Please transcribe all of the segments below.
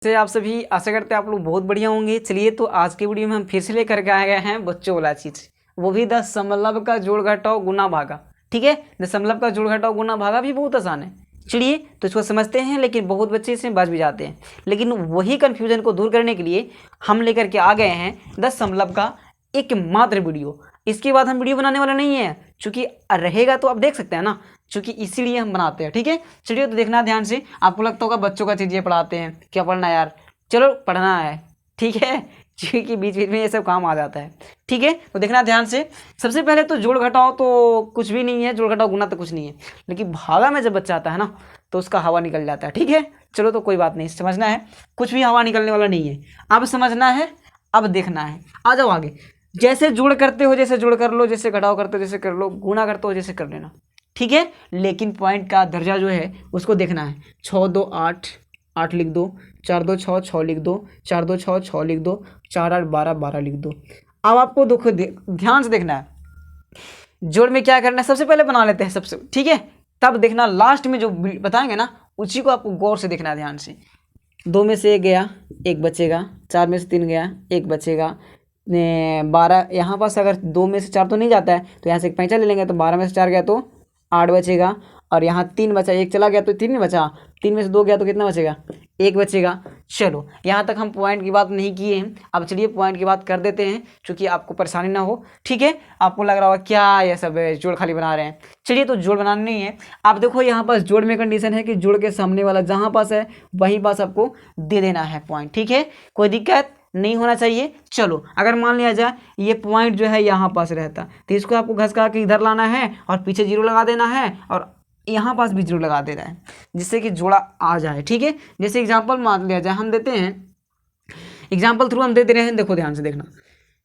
से आप सभी आशा करते हैं आप लोग बहुत बढ़िया होंगे। चलिए तो आज की वीडियो में हम फिर से लेकर के आए गए हैं बच्चों वाला चीज़, वो भी दशमलव का जोड़ घटाव गुना भागा। ठीक है, दशमलव का जोड़ घटाव गुना भागा भी बहुत आसान है। चलिए तो इसको समझते हैं, लेकिन बहुत बच्चे इसमें बच भी जाते हैं। लेकिन वही कन्फ्यूजन को दूर करने के लिए हम लेकर के आ गए हैं दशमलव का एक मात्र वीडियो। इसके बाद हम वीडियो बनाने वाला नहीं है, चूँकि रहेगा तो आप देख सकते हैं ना, चूँकि इसीलिए हम बनाते हैं। ठीक है, चलिए तो देखना ध्यान से। आपको लगता होगा बच्चों का चीज़ें पढ़ाते हैं, क्या पढ़ना यार, चलो पढ़ना है। ठीक है, क्योंकि बीच बीच में ये सब काम आ जाता है। ठीक है, तो देखना ध्यान से। सबसे पहले तो जोड़ घटाओ तो कुछ भी नहीं है, जोड़ घटाओ गुना तो कुछ नहीं है, लेकिन भागा में जब बच्चा आता है ना तो उसका हवा निकल जाता है। ठीक है, चलो तो कोई बात नहीं, समझना है, कुछ भी हवा निकलने वाला नहीं है। अब समझना है, अब देखना है। आ जाओ आगे। जैसे जोड़ करते हो जैसे जोड़ कर लो, जैसे घटाओ करते हो जैसे कर लो, गुणा करते हो जैसे कर लेना। ठीक है, लेकिन पॉइंट का दर्जा जो है उसको देखना है। 6 2 8 8 लिख दो, 4 2 6 6 लिख दो, 4 2 6 6 लिख दो, 4 8 12 12 लिख दो। अब आपको देखो ध्यान से देखना है, जोड़ में क्या करना है। सबसे पहले बना लेते हैं सबसे, ठीक है, तब देखना लास्ट में जो बताएंगे ना उसी को आपको गौर से देखना है ध्यान से। 2 में से 1 गया, 1 बचेगा। 4 में से 3 गया, 1 बचेगा। 12 यहाँ पास अगर 2 में से 4 तो नहीं जाता है, तो यहाँ से एक पैंचा ले लेंगे, तो 12 में से 4 गया तो 8 बचेगा। और यहाँ 3 बचा, 1 चला गया तो 3 नहीं बचा। 3 में से 2 गया तो कितना बचेगा, 1 बचेगा। चलो यहाँ तक हम पॉइंट की बात नहीं किए हैं, अब चलिए पॉइंट की बात कर देते हैं, क्योंकि आपको परेशानी ना हो। ठीक है, आपको लग रहा होगा क्या ये सब जोड़ खाली बना रहे हैं। चलिए तो जोड़ बनाना नहीं है। आप देखो यहाँ पास जोड़ में कंडीशन है कि जोड़ के सामने वाला जहाँ पास है वहीं पास आपको दे देना है पॉइंट। ठीक है, कोई दिक्कत नहीं होना चाहिए। चलो अगर मान लिया जाए ये पॉइंट जो है यहाँ पास रहता, तो इसको आपको घसका के इधर लाना है और पीछे जीरो लगा देना है, और यहाँ पास भी जीरो लगा देना है, जिससे कि जोड़ा आ जाए। ठीक है, जैसे एग्जांपल मान लिया जाए, हम देते हैं एग्जांपल थ्रू हम दे दे रहे हैं। देखो ध्यान से देखना,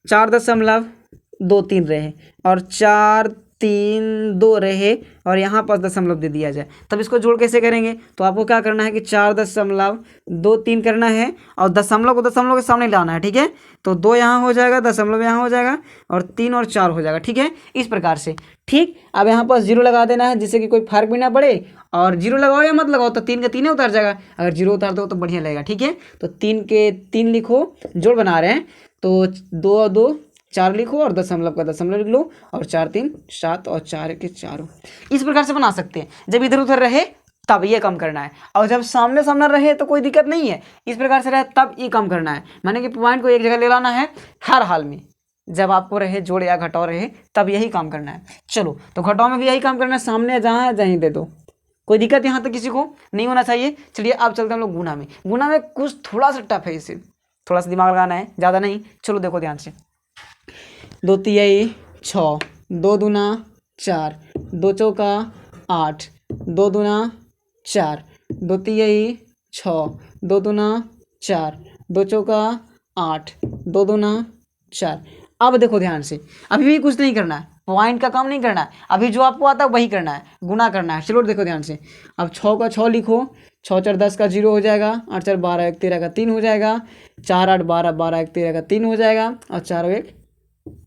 4.23 रहे और 4 3 2 रहे और यहाँ पास दशमलव दे दिया जाए, तब इसको जोड़ कैसे करेंगे। तो आपको क्या करना है कि 4.23 करना है और दशमलव को दशमलव के सामने लाना है। ठीक है, तो 2 यहाँ हो जाएगा, दशमलव यहाँ हो जाएगा और 3 और 4 हो जाएगा। ठीक है, इस प्रकार से। ठीक, अब यहाँ पास जीरो लगा देना है, जिससे कि कोई फर्क भी ना पड़े। और जीरो लगाओ या मत लगाओ तो 3 का 3 उतर जाएगा, अगर जीरो उतार दो तो बढ़िया लगेगा। ठीक है, तो 3 के 3 लिखो, जोड़ बना रहे हैं तो 2 2 4 लिखो और दशमलव का दशमलव लिख लो, और 4 3 7 और 4 के 4। इस प्रकार से बना सकते हैं। जब इधर उधर रहे तब ये कम करना है, और जब सामने सामने रहे तो कोई दिक्कत नहीं है। इस प्रकार से रहे तब ये कम करना है, माने कि पॉइंट को एक जगह ले लाना है हर हाल में। जब आपको रहे जोड़ या घटाव रहे तब यही काम करना है। चलो तो घटाव में भी यही काम करना है, सामने जहाँ है जहीं दे दो, कोई दिक्कत यहाँ तक किसी को नहीं होना चाहिए। चलिए अब चलते हैं हम लोग गुना में। गुना में कुछ थोड़ा सा टफ है, इसे थोड़ा सा दिमाग लगाना है, ज़्यादा नहीं। चलो देखो ध्यान से। 2 तिहाई 6, 2 दूना 4, 2 चौका 8, 2 दूना 4, 2 तिहाई 6, 2 दूना 4, 2 चौका 8, 2 दूना 4। अब देखो ध्यान से, अभी भी कुछ नहीं करना है, पॉइंट का काम नहीं करना है, अभी जो आपको आता है वही करना है, गुना करना है। चलो देखो ध्यान से। अब 6 का 6 लिखो, 6 4 10 का 0 हो जाएगा, 8 4 12 1 13 का 3 हो जाएगा, 4 8 12 12 1 13 का 3 हो जाएगा, और 4 1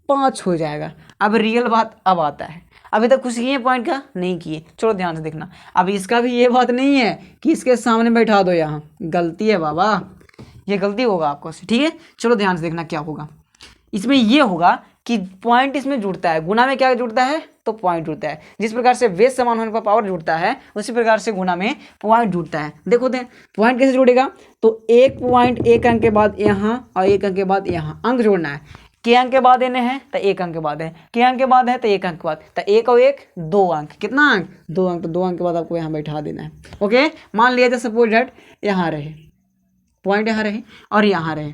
5 हो जाएगा। अब रियल बात अब आता है, अभी तक कुछ किए पॉइंट का नहीं किए। चलो ध्यान से देखना, अब इसका भी ये बात नहीं है कि इसके सामने बैठा दो, यहाँ गलती है बाबा, ये गलती होगा आपको से। ठीक है, चलो ध्यान से देखना क्या होगा। इसमें ये होगा कि पॉइंट इसमें जुड़ता है, गुना में क्या जुड़ता है तो पॉइंट जुड़ता है। जिस प्रकार से वेज समान होने पर पावर जुड़ता है, उसी प्रकार से गुना में पॉइंट जुड़ता है। देखो पॉइंट कैसे जुड़ेगा, तो एक पॉइंट एक अंक के बाद यहाँ और एक अंक के बाद यहाँ अंक जोड़ना है। के अंक के बाद एने है तो एक अंक के बाद है, के अंक के बाद है तो एक अंक के बाद, तो एक और एक 2 अंक, कितना अंक 2 अंक, तो 2 अंक के बाद आपको यहाँ बैठा देना है। ओके, मान लिया जाए सपोज डेट यहाँ रहे पॉइंट, यहाँ रहे और यहाँ रहे।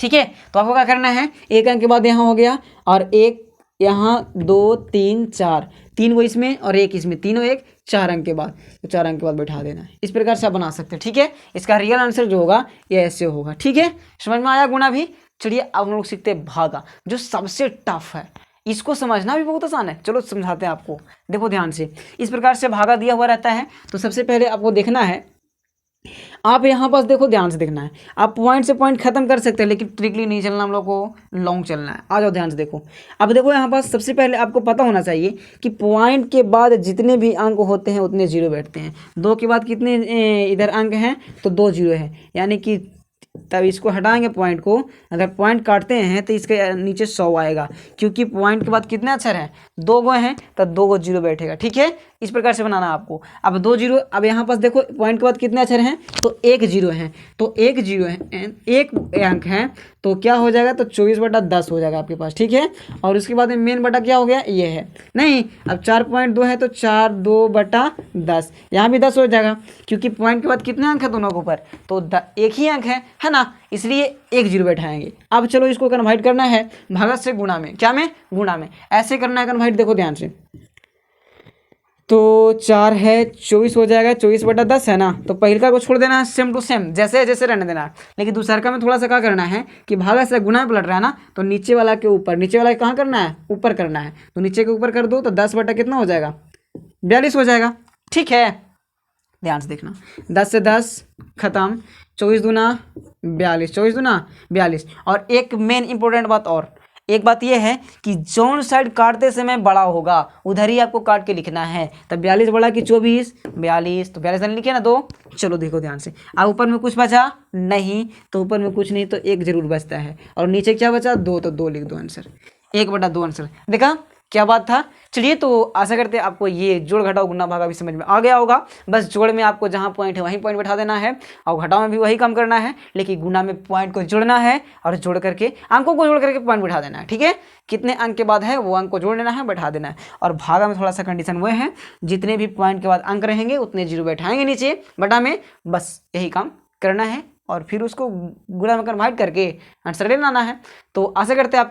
ठीक है, तो आपको क्या करना है, एक अंक के बाद यहाँ हो गया और एक यहाँ 2 3 4, 3 वो इसमें और एक इसमें, तीनों एक 4 अंक के बाद, तो 4 अंक के बाद बैठा देना है। इस प्रकार से आप बना सकते हैं। ठीक है, इसका रियल आंसर जो होगा ये ऐसे होगा। ठीक है, समझ में आया गुना भी। चलिए अब हम लोग सीखते हैं भागा, जो सबसे टफ है, इसको समझना भी बहुत आसान है। चलो समझाते हैं आपको, देखो ध्यान से। इस प्रकार से भागा दिया हुआ रहता है, तो सबसे पहले आपको देखना है आप यहाँ पास देखो, ध्यान से देखना है। आप पॉइंट से पॉइंट खत्म कर सकते हैं, लेकिन ट्रिकली नहीं चलना, हम लोग को लॉन्ग चलना है। आ जाओ ध्यान से देखो। अब देखो यहाँ पास सबसे पहले आपको पता होना चाहिए कि पॉइंट के बाद जितने भी अंक होते हैं उतने जीरो बैठते हैं। 2 के बाद कितने इधर अंक हैं, तो 2 जीरो है, यानी कि तब इसको हटाएंगे पॉइंट को। अगर पॉइंट काटते हैं तो इसके नीचे 100 आएगा, क्योंकि पॉइंट के बाद कितने अक्षर हैं, 2 गो हैं, तब 2 गो जीरो बैठेगा। ठीक है, इस प्रकार से बनाना आपको। अब 2 जीरो, अब यहाँ पास देखो पॉइंट के बाद कितने अक्षर हैं, तो 1 जीरो हैं, तो 1 जीरो है, 1 अंक है, तो क्या हो जाएगा, तो 24/10 हो जाएगा आपके पास। ठीक है, और उसके बाद में मेन बटा क्या हो गया, ये है नहीं। अब 4.2 है तो 4/2/10, यहाँ भी 10 हो जाएगा, क्योंकि पॉइंट के बाद कितने अंक है दोनों के ऊपर, तो एक ही अंक है ना, इसलिए 1 जीरो बैठाएंगे। अब चलो इसको कन्वर्ट करना है भागत से गुणा में। क्या में, गुणा में। ऐसे करना है कन्वर्ट, देखो ध्यान से। तो 4 है, 24 हो जाएगा, 24/10 है ना, तो पहलका को छोड़ देना है, सेम टू सेम जैसे जैसे रहने देना है। लेकिन दूसरा का में थोड़ा सा क्या करना है कि भागा से गुना में पलट रहा है ना, तो नीचे वाला के ऊपर, नीचे वाला कहाँ करना है, ऊपर करना है, तो नीचे के ऊपर कर दो, तो 10 बटा कितना हो जाएगा, 42 हो जाएगा। ठीक है, ध्यान से देखना, 10 से 10 खत्म, 24 दूना 42, 24 दूना 42। और एक मेन इंपॉर्टेंट बात, और एक बात यह है कि जौन साइड काटते समय बड़ा होगा उधर ही आपको काट के लिखना है। तब 42 बड़ा कि 24, 42, तो 42 लिखे ना 2। चलो देखो ध्यान से, अब ऊपर में कुछ बचा नहीं, तो ऊपर में कुछ नहीं तो 1 जरूर बचता है, और नीचे क्या बचा 2, तो 2 लिख दो आंसर, 1/2 आंसर। देखा क्या बात था। चलिए, तो आशा करते हैं आपको ये जोड़ घटाओ गुना भागा भी समझ में आ गया होगा। बस जोड़ में आपको जहाँ पॉइंट है वहीं पॉइंट बैठा देना है, और घटाओ में भी वही काम करना है, लेकिन गुना में पॉइंट को जोड़ना है और जोड़ करके अंकों को जोड़ करके पॉइंट बैठा देना है। ठीक है, कितने अंक के बाद है वो अंक को जोड़ लेना है, बैठा देना है। और भागा में थोड़ा सा कंडीशन वो है, जितने भी पॉइंट के बाद अंक रहेंगे उतने जीरो बैठाएंगे नीचे बटा में, बस यही काम करना है, और फिर उसको गुणा में कन्वर्ट करके आंसर ले लाना है। तो आशा करते हैं आप